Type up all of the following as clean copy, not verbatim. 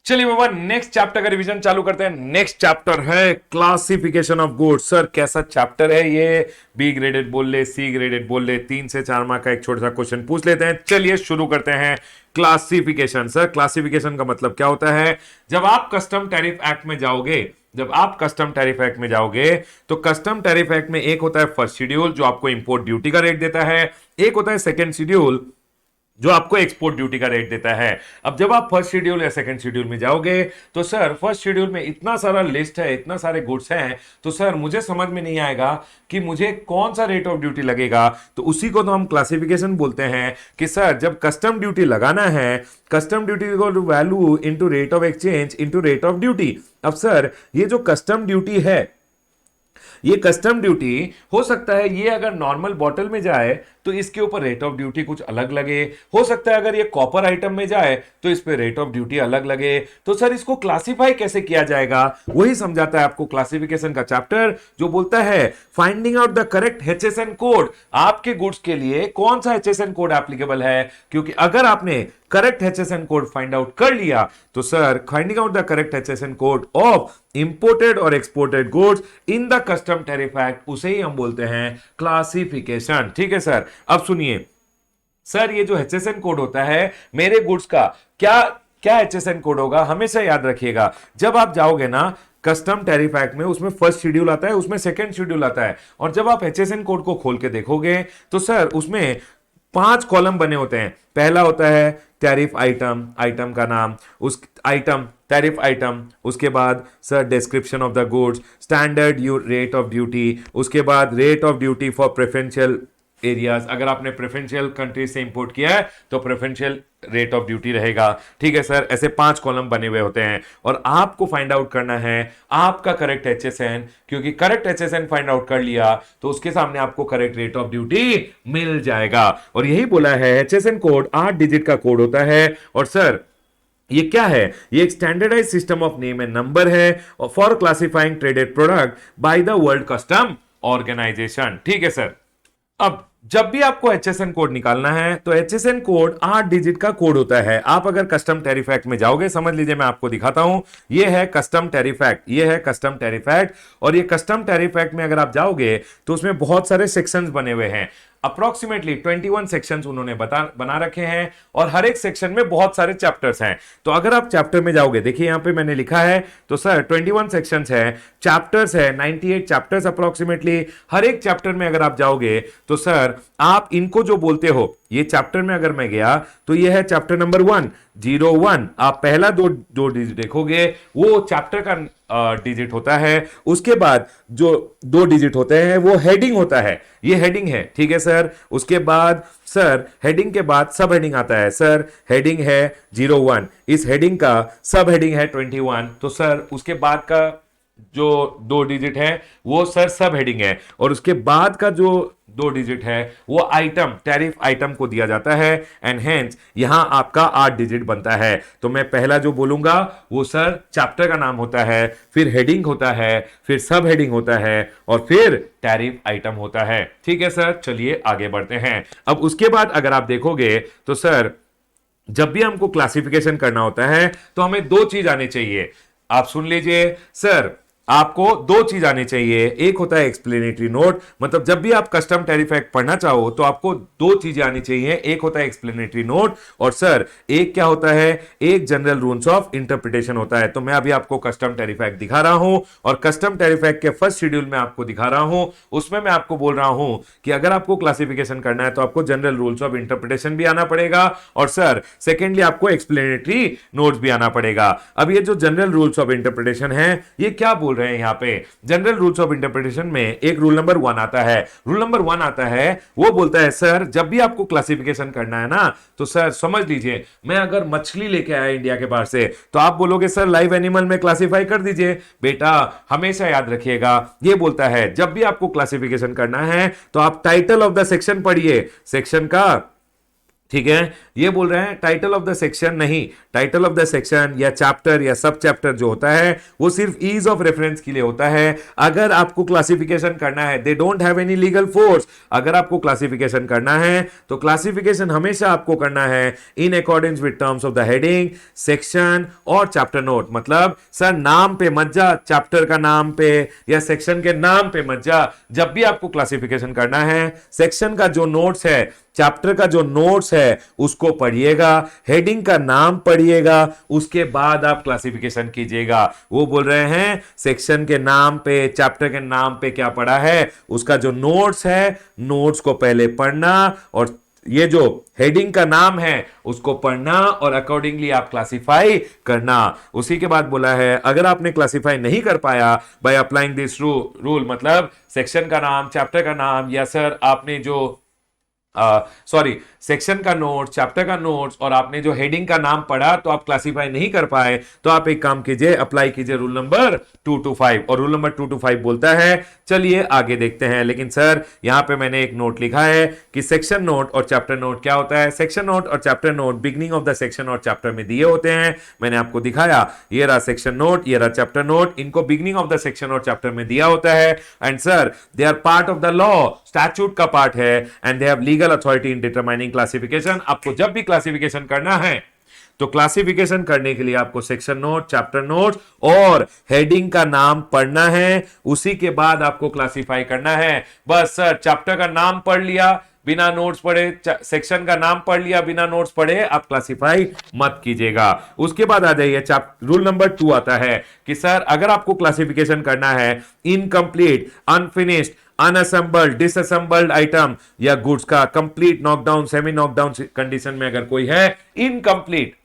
चलिए बाबा, next chapter का revision चालू करते हैं। नेक्स्ट चैप्टर है क्लासिफिकेशन ऑफ गुड्स। सर कैसा चैप्टर है ये? बी ग्रेडेड बोल ले, सी ग्रेडेड बोल ले, 3 से 4 मार्क का एक छोटा सा क्वेश्चन पूछ लेते हैं। चलिए शुरू करते हैं। क्लासिफिकेशन। सर क्लासिफिकेशन का मतलब क्या होता है? जब आप कस्टम टैरिफ एक्ट में जाओगे, जब आप कस्टम टैरिफ एक्ट में जाओगे तो कस्टम टैरिफ एक्ट में एक होता है फर्स्ट शेड्यूल जो आपको इंपोर्ट ड्यूटी का रेट देता है, एक होता है सेकंड शेड्यूल जो आपको एक्सपोर्ट ड्यूटी का रेट देता है। अब जब आप फर्स्ट शेड्यूल या सेकंड शेड्यूल में जाओगे तो सर फर्स्ट शेड्यूल में इतना सारा लिस्ट है, इतना सारे गुड्स हैं, तो सर मुझे समझ में नहीं आएगा कि मुझे कौन सा रेट ऑफ ड्यूटी लगेगा। तो उसी को तो हम क्लासिफिकेशन बोलते हैं कि सर जब कस्टम ड्यूटी लगाना है, कस्टम ड्यूटी को value into rate of exchange into rate of duty. अब सर ये जो कस्टम ड्यूटी है, ये कस्टम ड्यूटी हो सकता है ये अगर नॉर्मल बॉटल में जाए तो इसके ऊपर रेट ऑफ ड्यूटी कुछ अलग लगे, हो सकता है अगर ये कॉपर आइटम में जाए तो इस पे रेट ऑफ ड्यूटी अलग लगे। तो सर इसको क्लासिफाई कैसे किया जाएगा, वही समझाता है आपको क्लासिफिकेशन का चैप्टर, जो बोलता है finding out the correct HSN code. आपके गुड्स के लिए कौन सा एचएसएन कोड एप्लीकेबल है, क्योंकि अगर आपने correct HSN code find out कर लिया तो sir finding out the correct HSN code of imported और exported goods in the custom tariff act, उसे ही हम बोलते हैं क्लासिफिकेशन। ठीक है सर। अब सुनिए सर, ये जो एचएसएन कोड होता है मेरे गुड्स का, क्या क्या एचएसएन कोड होगा हमेशा याद रखिएगा। जब आप जाओगे ना कस्टम टैरिफ एक्ट में, उसमें फर्स्ट शेड्यूल आता है, उसमें सेकंड शेड्यूल आता है, और जब आप एचएसएन कोड को खोल के देखोगे तो सर उसमें 5 कॉलम बने होते हैं। पहला होता है टैरिफ आइटम, आइटम का नाम, उस आइटम टैरिफ आइटम, उसके बाद sir description of the goods, standard rate of duty, उसके बाद rate of duty for preferential areas, अगर आपने प्रेफरेंशियल कंट्री से इंपोर्ट किया है तो प्रेफरेंशियल रेट ऑफ ड्यूटी रहेगा। ठीक है सर। ऐसे 5 कॉलम बने हुए होते हैं और आपको फाइंड आउट करना है आपका करेक्ट एचएसएन, क्योंकि करेक्ट एचएसएन फाइंड आउट कर लिया तो उसके सामने आपको करेक्ट रेट ऑफ ड्यूटी मिल जाएगा। और यही बोला है एचएसएन कोड 8 डिजिट का कोड होता है। और सर ये क्या है? ये एक standardize system of name and number है for classifying traded product by the World Custom Organization. ठीक है सर। अब जब भी आपको एचएसएन कोड निकालना है तो एचएसएन कोड 8 डिजिट का कोड होता है। आप अगर कस्टम टैरिफ एक्ट में जाओगे, समझ लीजिए मैं आपको दिखाता हूं, ये है कस्टम टैरिफ एक्ट, ये है कस्टम टैरिफ एक्ट। और ये कस्टम टैरिफ एक्ट में अगर आप जाओगे तो उसमें बहुत सारे सेक्शंस बने हुए हैं, अप्रोक्सीमेटली 21 सेक्शंस उन्होंने बना रखे हैं, और हर एक सेक्शन में बहुत सारे चैप्टर्स हैं। तो अगर आप चैप्टर में जाओगे, देखिए यहां पे मैंने लिखा है, तो सर 21 सेक्शंस है, चैप्टर्स है 98 चैप्टर्स अप्रोक्सीमेटली। हर एक चैप्टर में अगर आप जाओगे तो सर आप इनको जो बोलते हो, ये चैप्टर में अगर मैं गया तो ये है चैप्टर नंबर 101। आप पहला दो डिजिट देखोगे वो चैप्टर का डिजिट होता है, उसके बाद जो 2 डिजिट होते हैं वो हेडिंग होता है, ये हेडिंग है। ठीक है सर। उसके बाद सर हेडिंग के बाद सब हेडिंग आता है। सर हेडिंग है 01, इस हेडिंग का सब हेडिंग है 21, तो सर उसके बाद का जो 2 डिजिट है वो सर सब हेडिंग है, और उसके बाद का जो 2 डिजिट है वो आइटम, टैरिफ आइटम को दिया जाता है, एंड हेंस यहां आपका 8 डिजिट बनता है। तो मैं पहला जो बोलूंगा वो सर चैप्टर का नाम होता है, फिर हेडिंग होता है, फिर सब हेडिंग होता है, और फिर टैरिफ आइटम होता है। ठीक है सर। चलिए आगे बढ़ते हैं। अब उसके बाद अगर आप देखोगे तो सर जब भी हमको क्लासिफिकेशन करना होता है तो हमें 2 चीज आनी चाहिए। आप सुन लीजिए सर, आपको 2 चीज आनी चाहिए। एक होता है एक्सप्लेनेटरी नोट, मतलब जब भी आप कस्टम टैरिफ एक्ट पढ़ना चाहो तो आपको 2 चीजें आनी चाहिए। एक होता है एक्सप्लेनेटरी नोट, और सर एक क्या होता है, एक जनरल रूल्स ऑफ इंटरप्रिटेशन होता है। तो मैं अभी आपको कस्टम टैरिफ एक्ट दिखा रहा हूं, और कस्टम टैरिफ एक्ट के फर्स्ट शेड्यूल में आपको दिखा रहा हूं, उसमें मैं आपको बोल रहा हूं कि अगर आपको क्लासिफिकेशन करना है तो आपको जनरल रूल्स ऑफ इंटरप्रिटेशन भी आना पड़ेगा, और सर सेकेंडली आपको एक्सप्लेनेटरी नोट्स भी आना पड़ेगा। अब ये जो जनरल रूल्स ऑफ इंटरप्रिटेशन है ये क्या बोल रहे हैं यहां पे? जनरल रूल्स ऑफ इंटरप्रिटेशन में एक रूल नंबर 1 आता है। रूल नंबर 1 आता है, वो बोलता है सर जब भी आपको क्लासिफिकेशन करना है ना, तो सर समझ लीजिए मैं अगर मछली लेके आया इंडिया के बाहर से, तो आप बोलोगे सर लाइव एनिमल में क्लासिफाई कर दीजिए। बेटा हमेशा याद रखिएगा, ये बोलता है जब भी आपको क्लासिफिकेशन करना है तो आप टाइटल ऑफ द सेक्शन पढ़िए, सेक्शन का ठीक है। ये बोल रहे हैं टाइटल ऑफ द सेक्शन नहीं, टाइटल ऑफ द सेक्शन या चैप्टर या सब चैप्टर जो होता है वो सिर्फ ईज ऑफ रेफरेंस के लिए होता है। अगर आपको क्लासिफिकेशन करना है, they don't have any legal force. अगर आपको क्लासिफिकेशन करना है तो क्लासिफिकेशन हमेशा आपको करना है in according with terms of the heading, section और चैप्टर नोट। मतलब सर नाम पे मत जा, चैप्टर का नाम पे या सेक्शन के नाम पे मत जा। जब भी आपको क्लासिफिकेशन करना है, सेक्शन का जो नोट्स है, चैप्टर का जो नोट्स है उसको पढ़िएगा, हेडिंग का नाम पढ़िएगा, उसके बाद आप क्लासिफिकेशन कीजिएगा। वो बोल रहे हैं सेक्शन के नाम पे, चैप्टर के नाम पे क्या पढ़ा है, उसका जो नोट्स है, नोट्स को पहले पढ़ना और ये जो हेडिंग का नाम है उसको पढ़ना और अकॉर्डिंगली आप क्लासिफाई करना। उसी के बाद बोला है अगर आपने क्लासिफाई नहीं कर पाया बाय अप्लाइंग दिस रूल, मतलब सेक्शन का नाम, चैप्टर का नाम या सर आपने जो सेक्शन का नोट, चैप्टर का नोट्स और आपने जो हेडिंग का नाम पढ़ा तो आप क्लासिफाई नहीं कर पाए, तो आप एक काम कीजिए, अप्लाई कीजिए रूल नंबर 225। और रूल नंबर 225 बोलता है, चलिए आगे देखते हैं। लेकिन सर यहां पे मैंने एक नोट लिखा है कि सेक्शन नोट और चैप्टर नोट क्या होता है। सेक्शन नोट और chapter note beginning of the section और चैप्टर में दिए होते हैं। मैंने आपको दिखाया, ये रहा सेक्शन नोट, ये रहा चैप्टर नोट, इनको बिगनिंग ऑफ द सेक्शन और चैप्टर में दिया होता है। And sir they are part of the law, statute का पार्ट है and they have legal authority in determining classification. आपको जब भी क्लासिफिकेशन करना है तो क्लासिफिकेशन करने के लिए आपको सेक्शन नोट, चैप्टर नोट और हेडिंग का नाम पढ़ना है, उसी के बाद आपको क्लासिफाई करना है। बस सर चैप्टर का नाम पढ़ लिया बिना नोट्स पढ़े, सेक्शन का नाम पढ़ लिया बिना नोट्स पढ़े, आप क्लासिफाई मत कीजिएगा। उसके बाद आ जाइए रूल नंबर 2 आता है कि सर अगर आपको क्लासिफिकेशन करना है इनकम्प्लीट, अनफिनिश्ड, अनअसेंबल्ड, डिसअसेंबल्ड आइटम या गुड्स का complete knockdown, semi knockdown condition में अगर कोई है, इनकम्प्लीट,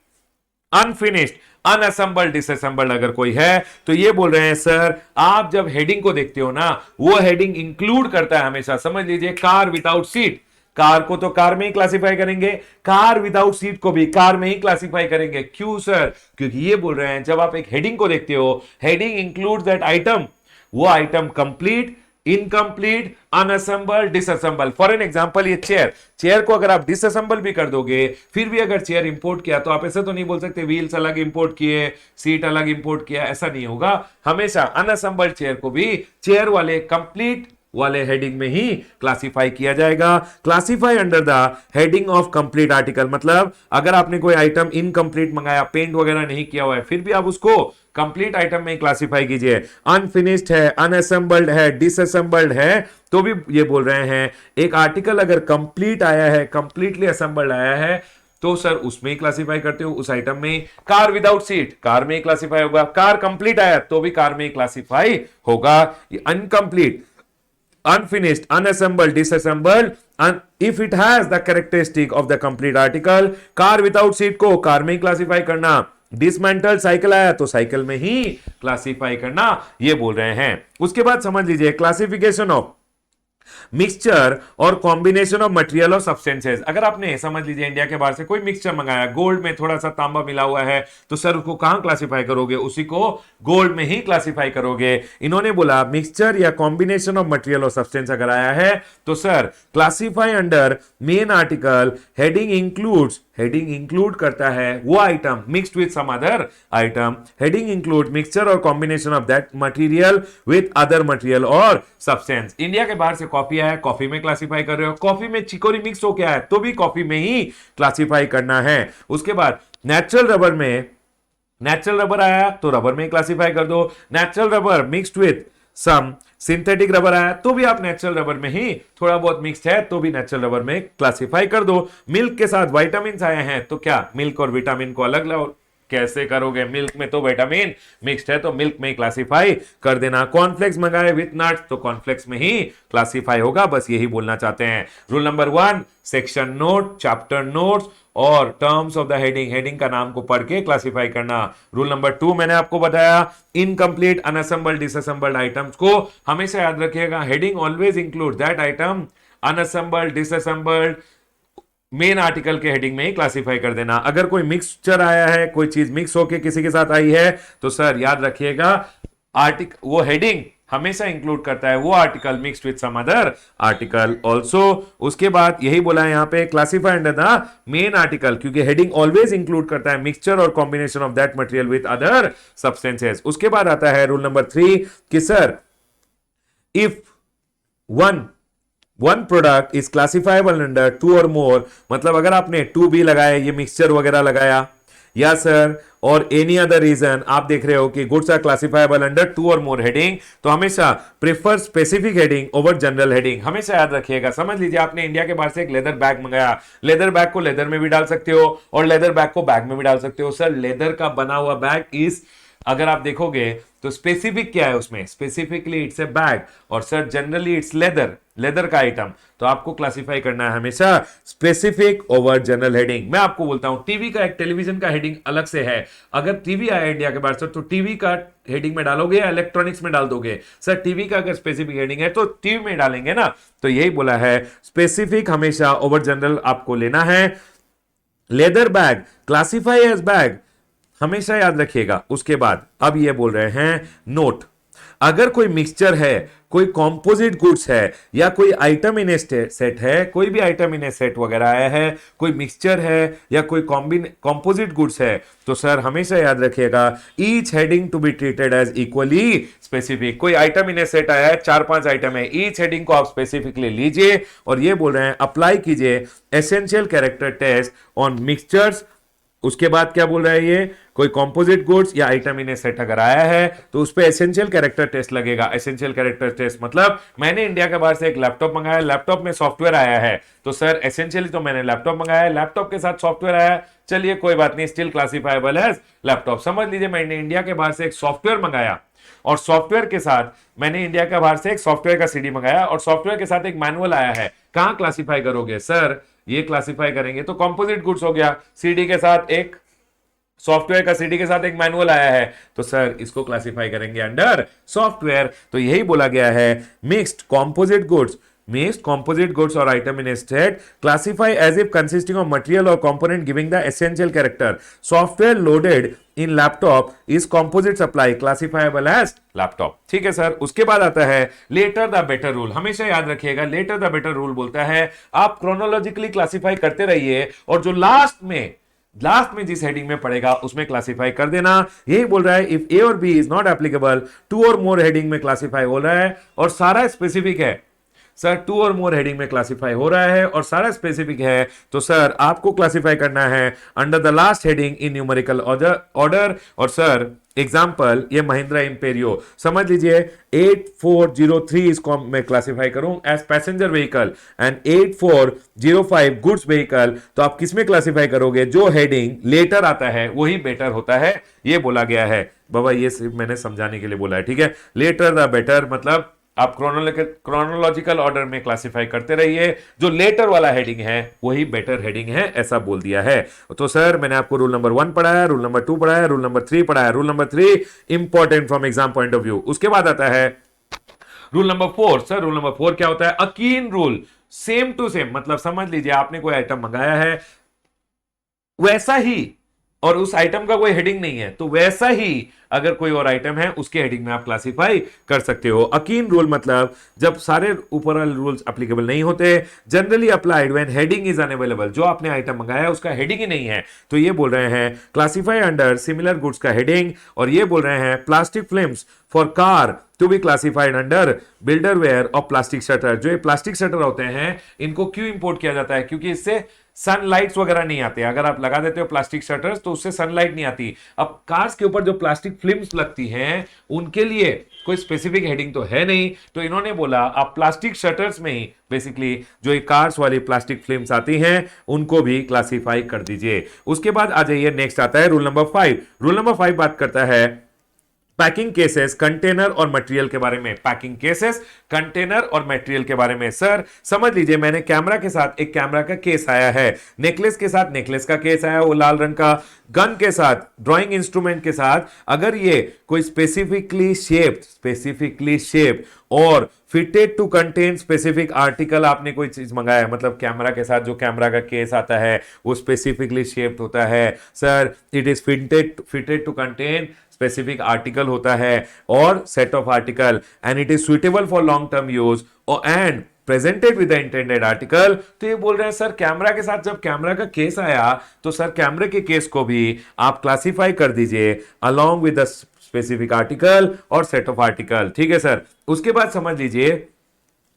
अनफिनिश्ड, अनअसेंबल्ड, डिसअसेंबल्ड अगर कोई है, तो ये बोल रहे हैं सर आप जब हेडिंग को देखते हो ना, वो हेडिंग इंक्लूड करता है हमेशा। समझ लीजिए कार विदाउट सीट, कार को तो कार में ही क्लासिफाई करेंगे, कार विदाउट सीट को भी कार में ही क्लासिफाई करेंगे। क्यों सर? क्योंकि ये बोल रहे हैं जब आप एक हेडिंग को देखते हो, हेडिंग इंक्लूड दैट आइटम, वो item complete, incomplete, unassemble, disassemble. For an example ये चेयर को अगर आप डिसअसेंबल भी कर दोगे, फिर भी अगर चेयर इंपोर्ट किया तो आप ऐसे तो नहीं बोल सकते व्हील्स अलग इंपोर्ट किए, सीट अलग इंपोर्ट किया, ऐसा नहीं होगा। हमेशा अनअसेंबल्ड चेयर को भी चेयर वाले कंप्लीट वाले हेडिंग में ही क्लासिफाई किया जाएगा। Classify under the heading of complete article, मतलब अगर आपने कोई आइटम इनकम्प्लीट मंगाया, पेंट वगैरह नहीं किया हुआ है, फिर भी आप उसको कंप्लीट आइटम में क्लासिफाई कीजिए। अनफिनिश्ड है, अनअसेंबल्ड है, डिसअसेंबल्ड है, तो भी ये बोल रहे हैं एक आर्टिकल अगर कंप्लीट आया है, कंप्लीटली असेंबल्ड आया है, तो सर उसमें ही क्लासिफाई करते हो, उस आइटम में। कार विदाउट सीट, कार में ही क्लासिफाई होगा। कार कंप्लीट आया तो भी कार में ही क्लासिफाई होगा। Uncomplete, unfinished, unassembled, disassembled, and if it has the characteristic of the complete article, car without seat को कार में ही क्लासिफाई करना, डिसमेंटल साइकिल आया तो साइकिल में ही क्लासिफाई करना, ये बोल रहे हैं। उसके बाद समझ लीजिए क्लासिफिकेशन ऑफ मिक्सचर और कॉम्बिनेशन ऑफ मटेरियल और सब्सटेंसेस। अगर आपने समझ लीजिए इंडिया के बाहर से कोई मिक्सचर मंगाया, गोल्ड में थोड़ा सा तांबा मिला हुआ है, तो सर उसको कहां क्लासिफाई करोगे? उसी को गोल्ड में ही क्लासिफाई करोगे। इन्होंने बोला मिक्सचर या कॉम्बिनेशन ऑफ मटेरियल और सब्सटेंस अगर आया है तो sir classify under main article, heading includes, heading include करता है वो item mixed with some other item, heading include mixture और combination of that material with other material और सब्सटेंस। इंडिया के बाहर से कॉफी आया, कॉफी में क्लासिफाई कर रहे हो, कॉफी में चिकोरी मिक्स हो गया है तो भी कॉफी में ही क्लासिफाई करना है। उसके बाद नेचुरल रबर में, नेचुरल रबर आया तो रबर में क्लासिफाई कर दो। Natural rubber mixed with some synthetic rubber आया तो भी आप नेचुरल रबर में ही, थोड़ा बहुत मिक्स्ड है तो भी नेचुरल रबर में क्लासिफाई कर दो। मिल्क के साथ विटामिन आए हैं तो क्या मिल्क और विटामिन को अलग लो? कैसे करोगे? मिल्क में तो विटामिन मिक्स्ड है तो मिल्क में ही क्लासिफाई कर देना। कॉर्नफ्लेक्स मंगाए विथ नट्स तो कॉर्नफ्लेक्स में ही क्लासिफाई होगा। बस यही बोलना चाहते हैं। Rule number 1, section note, chapter notes और terms of the heading, heading का नाम को पढ़ के क्लासिफाई करना। रूल नंबर 2 मैंने आपको बताया, इनकम्प्लीट, अनअसेंबल्ड, डिसअसेंबल्ड आइटम्स को हमेशा याद रखिएगा, heading always include that item, unassembled, disassembled main article के हेडिंग में ही क्लासिफाई कर देना। अगर कोई मिक्सचर आया है, कोई चीज मिक्स होके किसी के साथ आई है तो सर याद रखिएगा वो हेडिंग हमेशा इंक्लूड करता है वो article mixed with some other article also. उसके बाद यही बोला है यहां पे classify under the main article, क्योंकि हेडिंग ऑलवेज इंक्लूड करता है मिक्सचर और combination of that material with other substances. उसके बाद आता है रूल नंबर 3 कि sir if one product is classifiable under two और मोर, मतलब अगर आपने 2B लगाया, ये मिक्सचर वगैरह लगाया, या सर और एनी अदर रीजन आप देख रहे हो कि गुड्स आर क्लासिफाइबल अंडर 2 और मोर हेडिंग, तो हमेशा prefer specific heading over general heading. हमेशा याद रखिएगा, समझ लीजिए आपने इंडिया के बाहर से एक लेदर बैग मंगाया, लेदर बैग को लेदर में भी डाल सकते हो और लेदर बैग को बैग में भी डाल सकते हो। सर लेदर का बना हुआ बैग इस, अगर आप देखोगे तो स्पेसिफिक क्या है उसमें, स्पेसिफिकली इट्स ए बैग, और sir generally it's leather, leather का आइटम। तो आपको क्लासिफाई करना है हमेशा स्पेसिफिक ओवर जनरल हेडिंग। मैं आपको बोलता हूं टीवी का, एक टेलीविजन का हेडिंग अलग से है। अगर टीवी आया इंडिया के बाहर से तो टीवी का हेडिंग में डालोगे या इलेक्ट्रॉनिक्स में डाल दोगे? सर टीवी का अगर स्पेसिफिक हेडिंग है तो टीवी में डालेंगे ना। तो यही बोला है स्पेसिफिक हमेशा ओवर जनरल आपको लेना है। Leather bag classify as bag, हमेशा याद रखिएगा। उसके बाद अब ये बोल रहे हैं नोट, अगर कोई मिक्सचर है, कोई कॉम्पोजिट गुड्स है, या कोई आइटम इन ए सेट है, कोई भी आइटम इन ए सेट वगैरह आया है, कोई मिक्सचर है या कोई कॉम्पोजिट गुड्स है, तो सर हमेशा याद रखिएगा each heading to be treated as equally specific. कोई आइटम इन ए सेट आया है, 4-5 आइटम है, ईच हेडिंग को आप स्पेसिफिकली लीजिए और ये बोल रहे हैं अप्लाई कीजिए essential character test on mixtures. उसके बाद क्या बोल रहा है ये, कोई कंपोजिट गुड्स या आइटम इन ए सेट अगर आया है तो उस पे एसेंशियल कैरेक्टर टेस्ट लगेगा। एसेंशियल कैरेक्टर टेस्ट मतलब मैंने इंडिया के बाहर से एक लैपटॉप मंगाया, लैपटॉप में सॉफ्टवेयर आया है, तो सर एसेंशियली तो मैंने लैपटॉप मंगाया है, लैपटॉप के साथ सॉफ्टवेयर आया, चलिए कोई बात नहीं, स्टिल क्लासिफाइबल एज लैपटॉप। समझ लीजिए मैंने इंडिया के बाहर से एक सॉफ्टवेयर मंगाया और सॉफ्टवेयर के साथ मैंने इंडिया के बाहर से एक सॉफ्टवेयर का सीडी मंगाया और सॉफ्टवेयर के साथ एक मैनुअल आया है, कहां क्लासिफाई करोगे? सर ये क्लासिफाई करेंगे तो कंपोजिट गुड्स हो गया, सीडी के साथ एक सॉफ्टवेयर का सीडी के साथ एक मैनुअल आया है, तो सर इसको क्लासिफाई करेंगे अंडर सॉफ्टवेयर। तो यही बोला गया है mixed composite goods, mixed composite goods or item in a state classify as if consisting of material or component giving the essential character. Software loaded in laptop is composite supply classifiable as laptop. ठीक है sir. उसके बाद आता है later the better rule. हमेशा याद रखिएगा later the better rule बोलता है आप क्रोनोलॉजिकली क्लासिफाई करते रहिए और जो लास्ट में जिस हेडिंग में पड़ेगा उसमें क्लासिफाई कर देना। यही बोल रहा है इफ ए और बी इज नॉट एप्लीकेबल 2 और मोर हेडिंग में क्लासिफाई हो रहा है और सारा स्पेसिफिक है। सर 2 और मोर हेडिंग में क्लासिफाई हो रहा है और सारा स्पेसिफिक है, तो सर आपको क्लासिफाई करना है under the last heading in numerical order. और सर एग्जांपल ये महिंद्रा इंपेरियो, समझ लीजिए 8403 इसको मैं क्लासिफाई करूं as passenger vehicle and 8405 goods vehicle, तो आप किस में क्लासिफाई करोगे? जो हेडिंग लेटर आता है वही बेटर होता है, ये बोला गया है। बाबा ये सिर्फ मैंने समझाने के लिए बोला है, ठीक है। लेटर द बेटर मतलब आप क्रोनोलॉजिकल ऑर्डर में क्लासिफाई करते रहिए, जो लेटर वाला हेडिंग है वही बेटर हेडिंग है, ऐसा बोल दिया है। तो सर मैंने आपको रूल नंबर 1 पढ़ाया, रूल नंबर 2 पढ़ाया, रूल नंबर 3 पढ़ाया। Rule number 3 important from exam point of view. उसके बाद आता है rule number 4। Sir rule number 4 क्या होता है? Akin rule, same to same, मतलब समझ लीजिए आपने कोई आइटम मंगाया है वैसा ही और उस आइटम का कोई हेडिंग नहीं है, तो वैसा ही अगर कोई और आइटम है उसके हेडिंग में आप क्लासिफाई कर सकते हो। अकीन रूल मतलब जब सारे ऊपर वाले रूल्स एप्लीकेबल नहीं होते, generally applied when heading is unavailable, जो आपने आइटम मंगाया है उसका हेडिंग ही नहीं है, तो ये बोल रहे हैं क्लासिफाई अंडर सिमिलर गुड्स का हेडिंग। और ये बोल रहे हैं plastic films for car to be classified under builder ware और प्लास्टिक शटर। जो ये प्लास्टिक शटर होते हैं इनको क्यों इंपोर्ट किया जाता है? क्योंकि इससे सनलाइट्स वगैरह नहीं आते। अगर आप लगा देते हो प्लास्टिक शटर्स तो उससे सनलाइट नहीं आती। अब कार्स के ऊपर जो प्लास्टिक फिल्म्स लगती हैं उनके लिए कोई स्पेसिफिक हेडिंग तो है नहीं, तो इन्होंने बोला आप प्लास्टिक शटर्स में ही बेसिकली जो ये कार्स वाली प्लास्टिक फिल्म्स आती हैं उनको भी क्लासिफाई कर दीजिए। उसके बाद आ जाइए, नेक्स्ट आता है रूल नंबर 5। रूल नंबर 5 बात करता है पैकिंग केसेस, कंटेनर और मटेरियल के बारे में। पैकिंग केसेस, कंटेनर और मटेरियल के बारे में। सर समझ लीजिए मैंने कैमरा के साथ एक कैमरा का केस आया है, नेकलेस के साथ नेकलेस का केस आया वो लाल रंग का, गन के साथ, ड्राइंग इंस्ट्रूमेंट के साथ अगर ये कोई स्पेसिफिकली शेप्ड और fitted to contain specific article, आपने कोई चीज मंगाया है, मतलब कैमरा के साथ जो कैमरा का केस आता है वो स्पेसिफिकली शेप्ड होता है sir, it is fitted to contain specific article होता है और set of article and it is suitable for long term use and presented with the intended article. तो ये बोल रहे हैं सर कैमरा के साथ जब कैमरा का केस आया तो सर कैमरे के केस को भी आप क्लासिफाई कर दीजिए along with the specific article और सेट ऑफ आर्टिकल। ठीक है सर। उसके बाद समझ लीजिए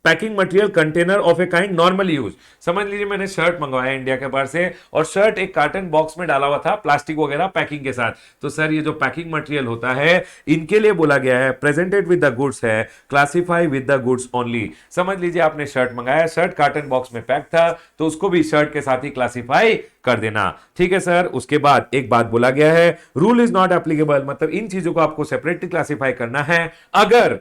packing material container of a kind normal use. समझ लीजिए मैंने शर्ट मंगवाया इंडिया के बाहर से और शर्ट एक कार्टन बॉक्स में डाला हुआ था प्लास्टिक वगैरह पैकिंग के साथ। तो सर ये जो पैकिंग मटेरियल होता है इनके लिए बोला गया है प्रेजेंटेड विद द गुड्स है, classify with the goods only. समझ लीजिए आपने शर्ट मंगाया, शर्ट कार्टन बॉक्स में पैक था तो उसको भी शर्ट के साथ ही क्लासिफाई कर देना। ठीक है सर। उसके बाद एक बात बोला गया है रूल इज नॉट एप्लीकेबल, मतलब इन चीजों को आपको सेपरेटली क्लासिफाई करना है अगर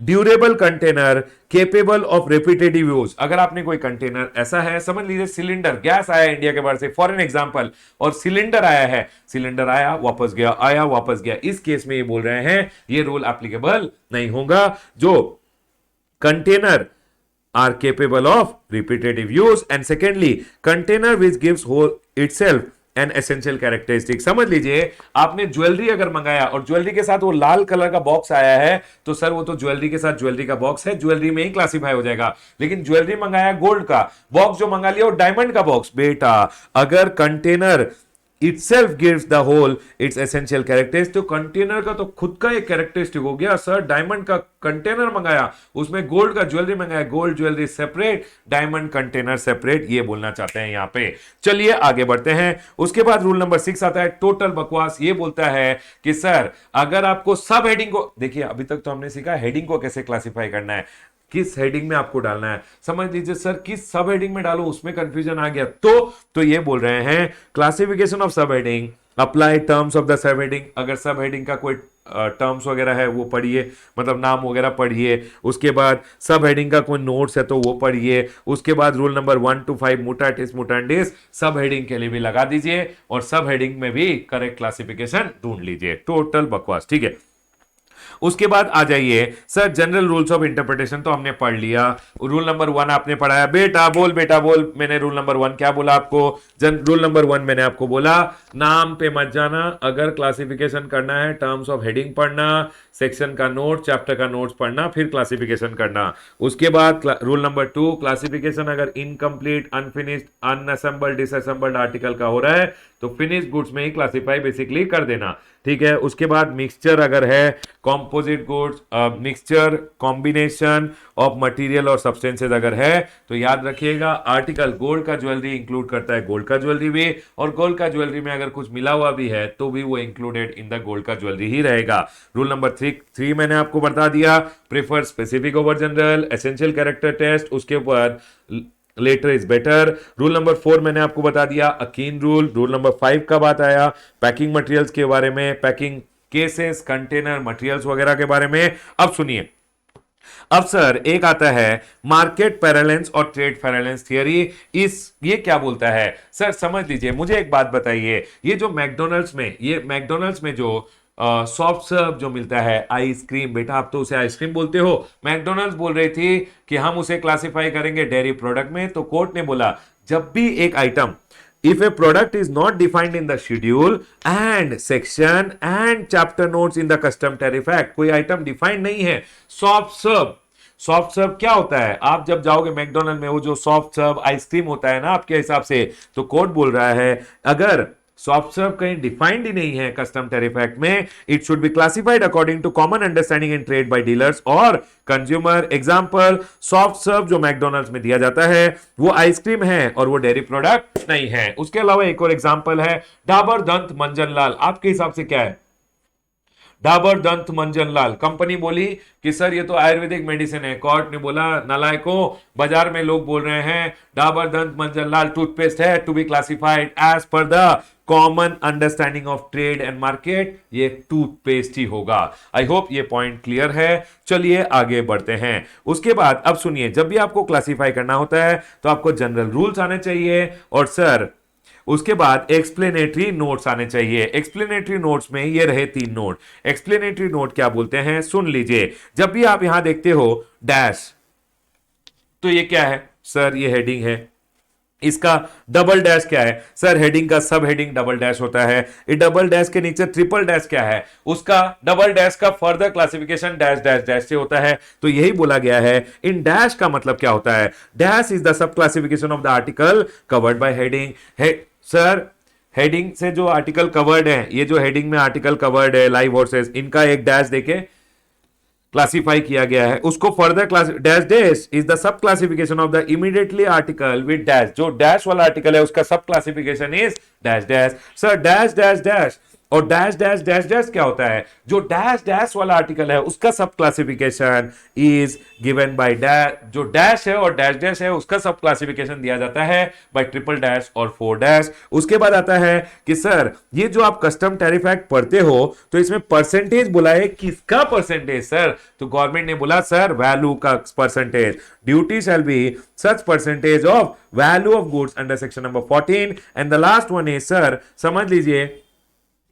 durable container capable of repetitive use. अगर आपने कोई कंटेनर ऐसा है, समझ लीजिए सिलेंडर गैस आया इंडिया के बाहर से फॉर एन एग्जांपल और सिलेंडर आया है, सिलेंडर आया वापस गया, आया वापस गया, इस केस में ये बोल रहे हैं ये रूल एप्लीकेबल नहीं होगा। जो container are capable of repetitive use and secondly container which gives whole itself an essential characteristic. समझ लीजिए आपने ज्वेलरी अगर मंगाया और ज्वेलरी के साथ वो लाल कलर का बॉक्स आया है तो सर वो तो ज्वेलरी के साथ ज्वेलरी का बॉक्स है, ज्वेलरी में ही क्लासिफाई हो जाएगा। लेकिन ज्वेलरी मंगाया गोल्ड का बॉक्स जो मंगा लिया वो डायमंड का बॉक्स, बेटा अगर container itself gives the whole its essential characteristics, तो कंटेनर का तो खुद का एक कैरेक्टरिस्टिक हो गया। सर डायमंड का कंटेनर मंगाया उसमें गोल्ड का ज्वेलरी मंगाया, gold jewellery separate, diamond container separate, ये बोलना चाहते हैं यहां पे। चलिए आगे बढ़ते हैं। उसके बाद रूल नंबर 6 आता है टोटल बकवास। ये बोलता है कि सर अगर आपको सब हेडिंग को, देखिए अभी तक तो हमने सीखा हेडिंग को कैसे क्लासिफाई करना है, किस हेडिंग में आपको डालना है। समझ लीजिए सर किस सब हेडिंग में डालो उसमें कंफ्यूजन आ गया तो ये बोल रहे हैं क्लासिफिकेशन ऑफ सब heading, apply terms of the sub heading. अगर सब हेडिंग का कोई टर्म्स वगैरह है वो पढ़िए, मतलब नाम वगैरह पढ़िए। उसके बाद सब हेडिंग का कोई नोट्स है तो वो पढ़िए। उसके बाद रूल नंबर 1 to 5 मुटाटिस मुटांडिस सब हेडिंग के लिए भी लगा दीजिए और सब हेडिंग में भी करेक्ट क्लासिफिकेशन ढूंढ लीजिए। टोटल बकवास। ठीक है। उसके बाद आ जाइए sir general rules of interpretation तो हमने पढ़ लिया। रूल नंबर 1 आपने पढ़ाया, बेटा बोल। मैंने रूल नंबर 1 क्या बोला आपको? रूल नंबर 1 मैंने आपको बोला नाम पे मत जाना, अगर क्लासिफिकेशन करना है टर्म्स ऑफ हेडिंग पढ़ना, सेक्शन का नोट, चैप्टर का नोट्स पढ़ना, फिर क्लासिफिकेशन करना। उसके बाद रूल नंबर 2 क्लासिफिकेशन अगर इनकम्प्लीट, अनफिनिश्ड, अनअसेंबल्ड, डिसअसेंबल्ड आर्टिकल का हो रहा है तो फिनिश गुड्स में ही क्लासिफाई बेसिकली कर देना। ठीक है। उसके बाद मिक्सचर अगर है, composite goods, mixture combination of material और सब्सटेंसेस अगर है तो याद रखिएगा आर्टिकल गोल्ड का ज्वेलरी इंक्लूड करता है, गोल्ड का ज्वेलरी भी, और गोल्ड का ज्वेलरी में अगर कुछ मिला हुआ भी है तो भी वो इंक्लूडेड इन द गोल्ड का ज्वेलरी ही रहेगा। रूल नंबर 3 मैंने आपको बता दिया, prefer specific over general, essential character test, उसके ऊपर later is better. Rule number 4 मैंने आपको बता दिया अकीन रूल। रूल नंबर 5 का बात आया पैकिंग मटेरियल्स के बारे में, पैकिंग केसेस, कंटेनर, मटेरियल्स वगैरह के बारे में। अब सुनिए, अब सर एक आता है मार्केट पैरेलेंस और ट्रेड पैरेलेंस थियरी। ये क्या बोलता है सर? समझ लीजिए, मुझे एक बात बताइए, ये जो मैकडोनल्ड्स में जो सॉफ्ट सर्व जो मिलता है आइसक्रीम, बेटा आप तो उसे आइसक्रीम बोलते हो, मैकडोनल्ड्स बोल रही थी कि हम उसे क्लासिफाई करेंगे डेयरी प्रोडक्ट में। तो कोर्ट ने बोला जब भी एक item, if a product is not defined in the schedule and section and chapter notes in the custom tariff act, कोई आइटम डिफाइंड नहीं है। सॉफ्ट सर्व क्या होता है? आप जब जाओगे मैकडोनल्ड में वो जो सॉफ्ट सर्व आइसक्रीम होता है ना आपके हिसाब से, तो कोर्ट बोल रहा है अगर सॉफ्ट सर्व कहीं डिफाइंड ही नहीं है कस्टम टैरिफ एक्ट में, it should be classified according to common understanding in trade by dealers और कंज्यूमर। एग्जांपल, सॉफ्ट सर्व जो मैकडोनल्ड्स में दिया जाता है वो आइसक्रीम है और वो डेयरी प्रोडक्ट नहीं है। उसके अलावा एक और एग्जांपल है डाबर दंत मंजन लाल। आपके हिसाब से क्या है? डाबर दंत मंजन लाल, कंपनी बोली कि सर ये तो आयुर्वेदिक मेडिसिन है। कोर्ट ने बोला नालायकों, बाजार में लोग बोल रहे हैं डाबर दंत मंजन लाल टूथपेस्ट है, to be classified as per the common understanding of trade and market, ये टूथपेस्ट ही होगा। आई होप ये पॉइंट क्लियर है। चलिए आगे बढ़ते हैं। उसके बाद अब सुनिए, जब भी आपको क्लासिफाई करना होता है तो आपको जनरल रूल्स आने चाहिए और सर उसके बाद एक्सप्लेनेटरी नोट्स आने चाहिए। एक्सप्लेनेटरी नोट्स में ये रहे 3 नोट। एक्सप्लेनेटरी नोट क्या बोलते हैं सुन लीजिए। जब भी आप यहां देखते हो डैश, तो ये क्या है सर? ये हेडिंग है। इसका डबल डैश क्या है सर? हेडिंग का सब हेडिंग डबल डैश होता है। इस डबल डैश के नीचे ट्रिपल डैश क्या है? उसका डबल डैश का further classification dash dash dash से होता है। तो यही बोला गया है। इन डैश का मतलब क्या होता है? Dash is the sub classification of the article covered by heading. Sir heading से जो आर्टिकल कवर्ड है, ये जो हेडिंग में आर्टिकल कवर्ड है लाइव हॉर्सेस, इनका एक डैश देके क्लासिफाई किया गया है, उसको further class dash dash is the sub classification of the immediately article with dash. जो डैश वाला आर्टिकल है उसका सब classification is dash dash. Sir dash dash dash और डैश डैश डैश डैश क्या होता है? जो डैश डैश वाला आर्टिकल है उसका सब classification is given by dash. जो डैश है और डैश डैश है उसका सब क्लासिफिकेशन दिया जाता है बाय ट्रिपल डैश और 4 डैश। उसके बाद आता है कि सर ये जो आप कस्टम टैरिफ एक्ट पढ़ते हो तो इसमें परसेंटेज बोला है, किसका परसेंटेज सर? तो गवर्नमेंट ने बोला सर वैल्यू का percentage. Duty shall be such percentage of value of goods under section number 14 and the last one is sir समझ लीजिए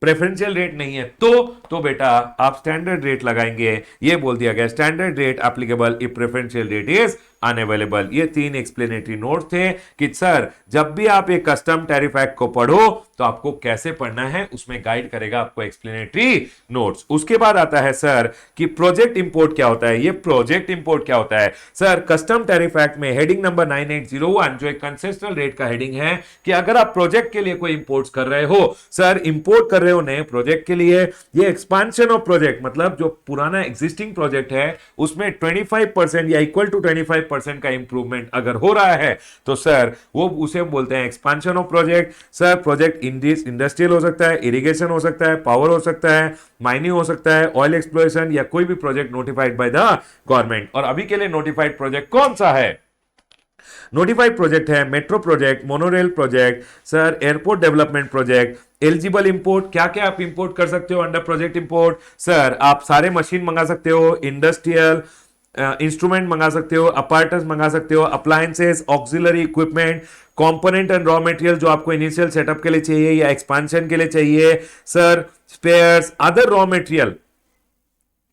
प्रेफरेंशियल रेट नहीं है तो बेटा आप स्टैंडर्ड रेट लगाएंगे। ये बोल दिया गया standard rate applicable if preferential rate is unavailable. ये 3 एक्सप्लेनेटरी नोट थे कि सर जब भी आप एक कस्टम टैरिफ एक्ट को पढ़ो तो आपको कैसे पढ़ना है, उसमें गाइड करेगा आपको एक्सप्लेनेटरी नोट्स। उसके बाद आता है सर कि प्रोजेक्ट इंपोर्ट क्या होता है। ये प्रोजेक्ट इंपोर्ट क्या होता है सर? कस्टम टैरिफ एक्ट में हेडिंग नंबर 9801 जो एक कंसेशनल रेट का हेडिंग है कि अगर आप प्रोजेक्ट के लिए कोई इंपोर्ट्स कर रहे हो, सर इंपोर्ट कर रहे हो नए प्रोजेक्ट के लिए, ये एक्सपांशन ऑफ प्रोजेक्ट मतलब जो पुराना एग्जिस्टिंग प्रोजेक्ट है उसमें 25% या इक्वल टू 25% का इंप्रूवमेंट अगर हो रहा है तो सर वो उसे बोलते हैं expansion of project. Sir project industrial हो सकता है, इरिगेशन हो सकता है, पावर हो सकता है, माइनिंग हो सकता है, ऑयल एक्सप्लोरेशन या कोई भी project notified by the government. और अभी के लिए नोटिफाइड प्रोजेक्ट कौन सा है? नोटिफाइड प्रोजेक्ट है metro project, monorail project, sir airport development project. Eligible import क्या क्या आप इंपोर्ट कर सकते हो अंडर प्रोजेक्ट इंपोर्ट? सर आप सारे मशीन मंगा सकते हो, इंडस्ट्रियल इंस्ट्रूमेंट मंगा सकते हो, अपार्टस मंगा सकते हो, appliances, auxiliary equipment, component and raw material जो आपको इनिशियल सेटअप के लिए चाहिए या एक्सपांशन के लिए चाहिए, sir spares, other raw material.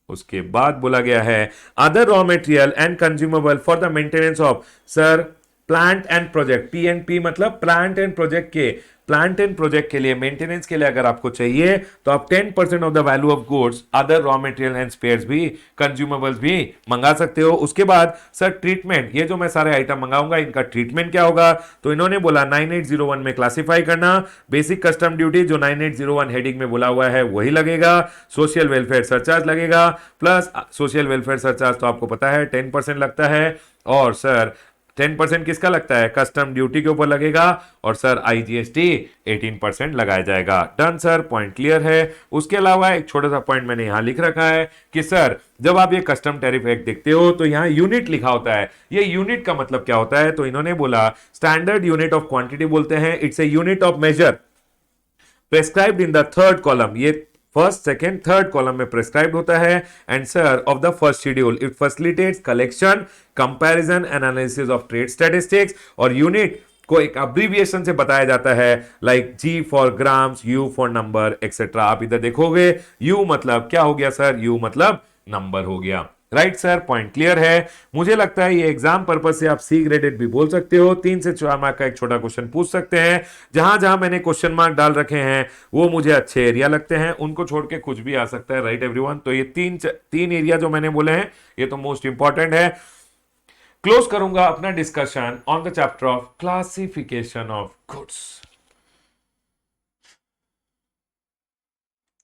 उसके बाद बोला गया है other raw material and consumable for the maintenance of sir plant and project. P मतलब प्लांट एंड प्रोजेक्ट के लिए मेंटेनेंस के लिए अगर आपको चाहिए तो आप 10% of the value of goods other raw material and spheres भी कंज्यूमेबल्स भी मंगा सकते हो। उसके बाद सर ट्रीटमेंट, ये जो मैं सारे आइटम मंगाऊंगा इनका ट्रीटमेंट क्या होगा? तो इन्होंने बोला 9801 में क्लासिफाई करना। बेसिक कस्टम ड्यूटी जो 9801 हेडिंग में बोला हुआ है वही लगेगा। सोशल वेलफेयर सरचार्ज लगेगा, प्लस सोशल वेलफेयर सरचार्ज तो आपको पता है 10% लगता है। और सर 10% किसका लगता है? कस्टम ड्यूटी के ऊपर लगेगा। और सर IGST 18% लगाया जाएगा। डन सर, पॉइंट क्लियर है। उसके अलावा एक छोटा सा पॉइंट मैंने यहां लिख रखा है कि सर जब आप ये कस्टम टैरिफ एक्ट देखते हो तो यहां यूनिट लिखा होता है। ये यूनिट का मतलब क्या होता है? तो इन्होंने बोला स्टैंडर्ड यूनिट ऑफ क्वांटिटी बोलते हैं। It's a unit of measure prescribed in the third column. ये फर्स्ट सेकेंड थर्ड कॉलम में प्रेस्क्राइब होता है। And sir of the first schedule it facilitates collection, comparison, analysis of trade statistics. और unit को एक abbreviation से बताया जाता है like G for grams, U for number etcetera. आप इधर देखोगे U मतलब क्या हो गया सर? U मतलब नंबर हो गया। राइट सर, पॉइंट क्लियर है। मुझे लगता है ये एग्जाम पर्पज से आप C ग्रेडेड भी बोल सकते हो। 3 से 4 मार्क का एक छोटा क्वेश्चन पूछ सकते हैं। जहां जहां मैंने क्वेश्चन मार्क डाल रखे हैं वो मुझे अच्छे एरिया लगते हैं, उनको छोड़ के कुछ भी आ सकता है। राइट एवरीवन, तो ये तीन एरिया जो मैंने बोले हैं ये तो मोस्ट इंपॉर्टेंट है। क्लोज करूंगा अपना discussion on the chapter of classification of goods.